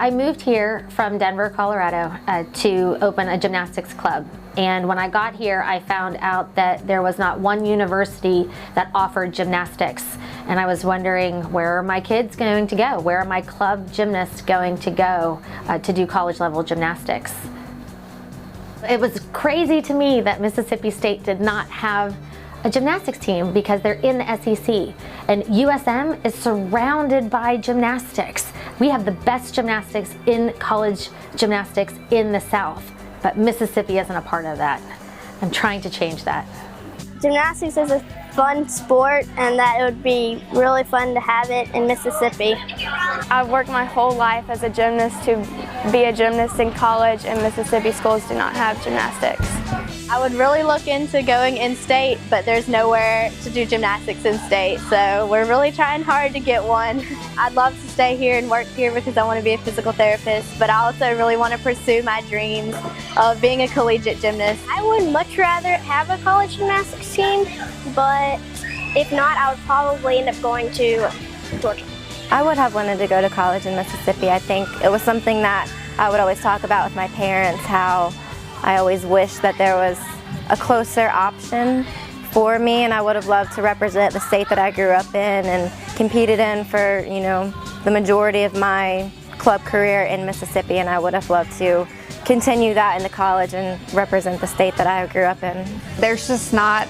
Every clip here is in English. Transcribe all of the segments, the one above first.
I moved here from Denver, Colorado to open a gymnastics club. And when I got here, I found out that there was not one university that offered gymnastics. And I was wondering, where are my kids going to go? Where are my club gymnasts going to go to do college level gymnastics? It was crazy to me that Mississippi State did not have a gymnastics team because they're in the SEC. And USM is surrounded by gymnastics. We have the best gymnastics in college gymnastics in the South, but Mississippi isn't a part of that. I'm trying to change that. Gymnastics is a fun sport, and that it would be really fun to have it in Mississippi. I've worked my whole life as a gymnast to be a gymnast in college, and Mississippi schools do not have gymnastics. I would really look into going in-state, but there's nowhere to do gymnastics in-state, so we're really trying hard to get one. I'd love to stay here and work here because I want to be a physical therapist, but I also really want to pursue my dreams of being a collegiate gymnast. I would much rather have a college gymnastics team, but if not, I would probably end up going to Georgia. I would have wanted to go to college in Mississippi. I think it was something that I would always talk about with my parents, how I always wished that there was a closer option for me, and I would have loved to represent the state that I grew up in and competed in for, you know, the majority of my club career in Mississippi, and I would have loved to continue that in the college and represent the state that I grew up in. There's just not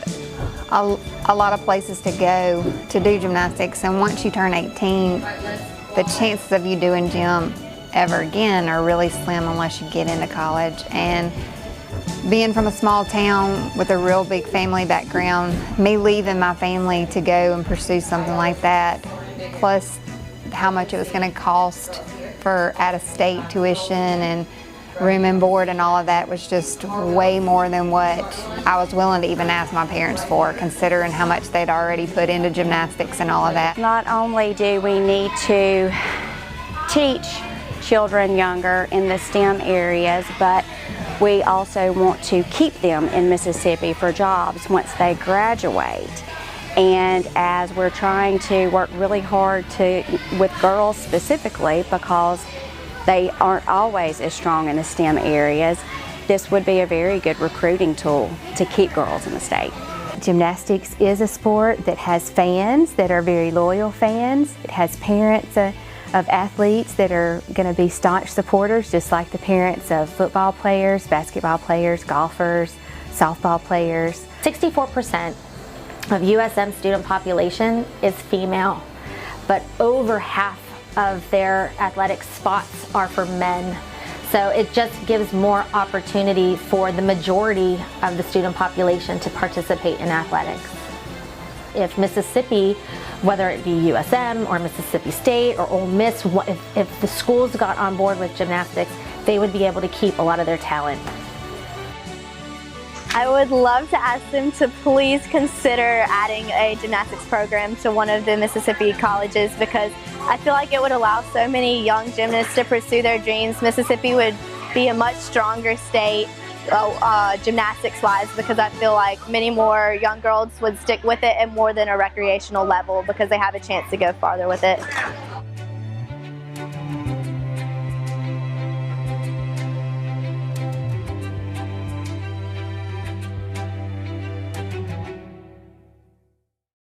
a lot of places to go to do gymnastics, and once you turn 18, the chances of you doing gym ever again are really slim unless you get into college. And being from a small town with a real big family background, me leaving my family to go and pursue something like that, plus how much it was going to cost for out-of-state tuition and room and board and all of that, was just way more than what I was willing to even ask my parents for, considering how much they'd already put into gymnastics and all of that. Not only do we need to teach children younger in the STEM areas, but we also want to keep them in Mississippi for jobs once they graduate. And as we're trying to work really hard with girls specifically, because they aren't always as strong in the STEM areas, this would be a very good recruiting tool to keep girls in the state. Gymnastics is a sport that has fans that are very loyal fans. It has parents of athletes that are going to be staunch supporters, just like the parents of football players, basketball players, golfers, softball players. 64% of USM student population is female, but over half of their athletic spots are for men. So it just gives more opportunity for the majority of the student population to participate in athletics. If Mississippi, whether it be USM or Mississippi State or Ole Miss, if the schools got on board with gymnastics, they would be able to keep a lot of their talent. I would love to ask them to please consider adding a gymnastics program to one of the Mississippi colleges, because I feel like it would allow so many young gymnasts to pursue their dreams. Mississippi would be a much stronger state gymnastics-wise, because I feel like many more young girls would stick with it at more than a recreational level because they have a chance to go farther with it.